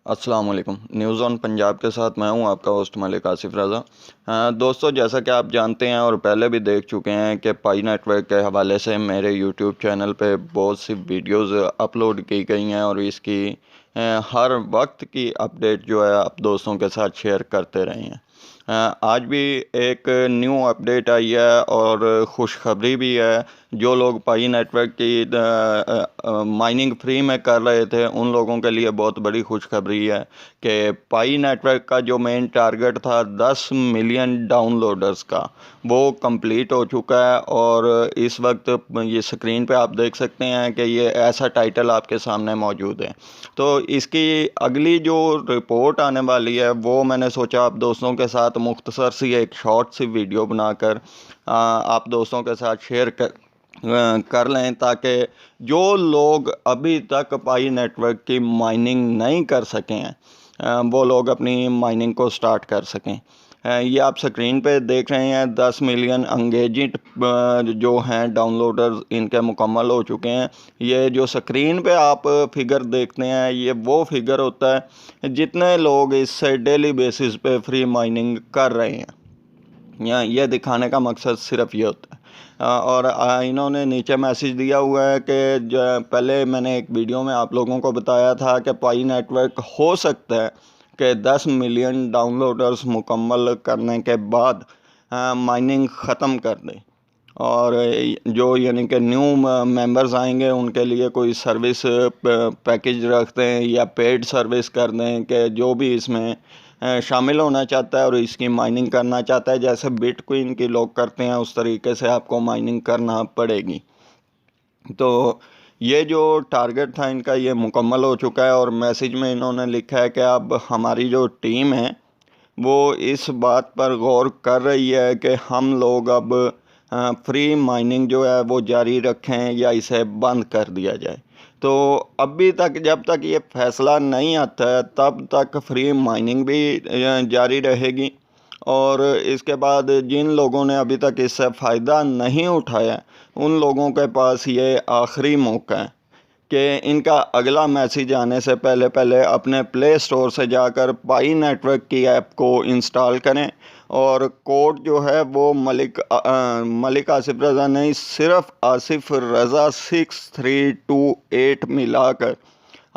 अस्सलाम वालेकुम। News on Punjab के साथ मैं हूं आपका होस्ट मलिक आसिफ रज़ा। दोस्तों, जैसा कि आप जानते हैं और पहले भी देख चुके हैं कि पाई नेटवर्क के हवाले से मेरे यूट्यूब चैनल पे बहुत सी वीडियोस अपलोड की गई हैं और इसकी हर वक्त की अपडेट जो है आप दोस्तों के साथ शेयर करते रहे हैं। आज भी एक न्यू अपडेट आई है और खुशखबरी भी है। जो लोग पाई नेटवर्क की माइनिंग फ्री में कर रहे थे उन लोगों के लिए बहुत बड़ी खुशखबरी है कि पाई नेटवर्क का जो मेन टारगेट था 10 मिलियन डाउनलोडर्स का, वो कंप्लीट हो चुका है। और इस वक्त ये स्क्रीन पे आप देख सकते हैं कि ये ऐसा टाइटल आपके सामने मौजूद है। तो इसकी अगली जो रिपोर्ट आने वाली है वो मैंने सोचा आप दोस्तों के साथ मुख्तसर सी एक शॉर्ट सी वीडियो बनाकर आप दोस्तों के साथ शेयर कर लें, ताकि जो लोग अभी तक पाई नेटवर्क की माइनिंग नहीं कर सके हैं वो लोग अपनी माइनिंग को स्टार्ट कर सकें। ये आप स्क्रीन पे देख रहे हैं 10 मिलियन अंगेजिट जो हैं डाउनलोडर्स इनके मुकम्मल हो चुके हैं। ये जो स्क्रीन पे आप फिगर देखते हैं ये वो फिगर होता है जितने लोग इससे डेली बेसिस पे फ्री माइनिंग कर रहे हैं। ये दिखाने का मकसद सिर्फ ये होता है। और इन्होंने नीचे मैसेज दिया हुआ है कि पहले मैंने एक वीडियो में आप लोगों को बताया था कि पाई नेटवर्क हो सकता है कि 10 मिलियन डाउनलोडर्स मुकम्मल करने के बाद माइनिंग ख़त्म कर दे और जो यानी कि न्यू मेंबर्स आएंगे उनके लिए कोई सर्विस पैकेज रख दें या पेड सर्विस कर दें कि जो भी इसमें शामिल होना चाहता है और इसकी माइनिंग करना चाहता है, जैसे बिटकॉइन की लोग करते हैं उस तरीके से आपको माइनिंग करना पड़ेगी। तो ये जो टारगेट था इनका ये मुकम्मल हो चुका है और मैसेज में इन्होंने लिखा है कि अब हमारी जो टीम है वो इस बात पर गौर कर रही है कि हम लोग अब फ्री माइनिंग जो है वो जारी रखें या इसे बंद कर दिया जाए। तो अभी तक जब तक ये फैसला नहीं आता है तब तक फ्री माइनिंग भी जारी रहेगी। और इसके बाद जिन लोगों ने अभी तक इससे फ़ायदा नहीं उठाया उन लोगों के पास ये आखिरी मौका है कि इनका अगला मैसेज आने से पहले पहले अपने प्ले स्टोर से जाकर पाई नेटवर्क की ऐप को इंस्टॉल करें और कोड जो है वो मलिक आसिफ रज़ा नहीं, सिर्फ आसिफ रज़ा 6328 मिलाकर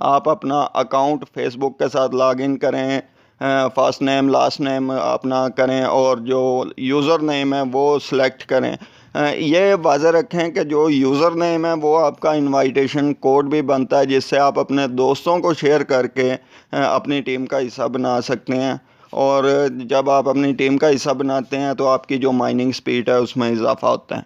आप अपना अकाउंट फेसबुक के साथ लॉगिन करें। फर्स्ट नेम लास्ट नेम अपना करें और जो यूज़र नेम है वो सिलेक्ट करें। ये वाज़ह रखें कि जो यूज़र नेम है वो आपका इनवाइटेशन कोड भी बनता है जिससे आप अपने दोस्तों को शेयर करके अपनी टीम का हिस्सा बना सकते हैं। और जब आप अपनी टीम का हिस्सा बनाते हैं तो आपकी जो माइनिंग स्पीड है उसमें इजाफा होता है।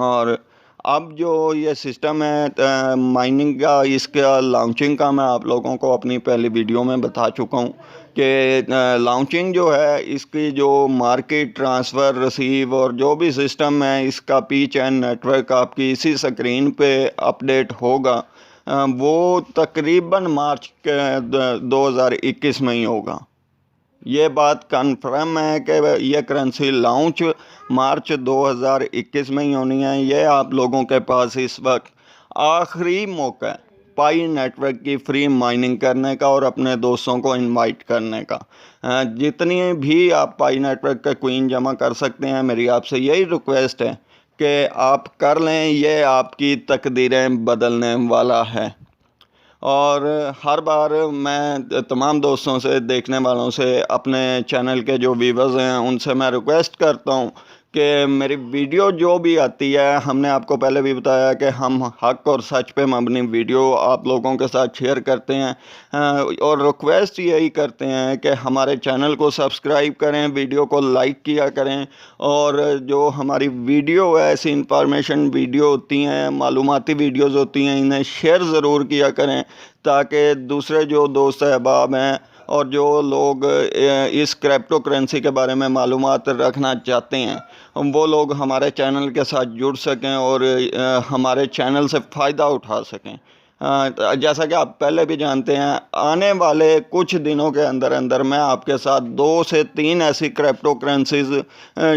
और अब जो ये सिस्टम है माइनिंग का, इसका लॉन्चिंग का मैं आप लोगों को अपनी पहली वीडियो में बता चुका हूँ कि लॉन्चिंग जो है इसकी जो मार्केट ट्रांसफ़र रिसीव और जो भी सिस्टम है इसका पीच एंड नेटवर्क आपकी इसी स्क्रीन पे अपडेट होगा। वो तकरीबन मार्च के 2021 में ही होगा। ये बात कन्फर्म है कि ये करेंसी लॉन्च मार्च 2021 में ही होनी है। ये आप लोगों के पास इस वक्त आखिरी मौका है पाई नेटवर्क की फ्री माइनिंग करने का और अपने दोस्तों को इनवाइट करने का। जितनी भी आप पाई नेटवर्क का क्वीन जमा कर सकते हैं, मेरी आपसे यही रिक्वेस्ट है कि आप कर लें, ये आपकी तकदीरें बदलने वाला है। और हर बार मैं तमाम दोस्तों से, देखने वालों से, अपने चैनल के जो व्यूवर्स हैं उनसे मैं रिक्वेस्ट करता हूं कि मेरी वीडियो जो भी आती है, हमने आपको पहले भी बताया कि हम हक और सच पे मबनी वीडियो आप लोगों के साथ शेयर करते हैं और रिक्वेस्ट यही करते हैं कि हमारे चैनल को सब्सक्राइब करें, वीडियो को लाइक किया करें और जो हमारी वीडियो है, ऐसी इंफॉर्मेशन वीडियो होती हैं, मालूमाती वीडियोज़ होती हैं, इन्हें शेयर ज़रूर किया करें ताकि दूसरे जो दोस्त अहबाब हैं और जो लोग इस क्रिप्टो करेंसी के बारे में मालूमात रखना चाहते हैं वो लोग हमारे चैनल के साथ जुड़ सकें और हमारे चैनल से फ़ायदा उठा सकें। जैसा कि आप पहले भी जानते हैं, आने वाले कुछ दिनों के अंदर अंदर मैं आपके साथ 2 से 3 ऐसी क्रिप्टो करेंसीज़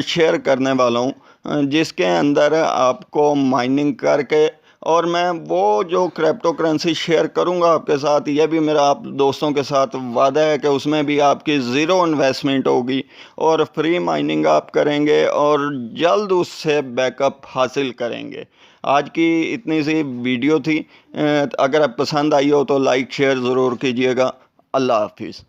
शेयर करने वाला हूँ जिसके अंदर आपको माइनिंग करके और मैं वो जो क्रिप्टो करेंसी शेयर करूंगा आपके साथ, ये भी मेरा आप दोस्तों के साथ वादा है कि उसमें भी आपकी ज़ीरो इन्वेस्टमेंट होगी और फ्री माइनिंग आप करेंगे और जल्द उससे बैकअप हासिल करेंगे। आज की इतनी सी वीडियो थी। अगर आप पसंद आई हो तो लाइक शेयर ज़रूर कीजिएगा। अल्लाह हाफिज़।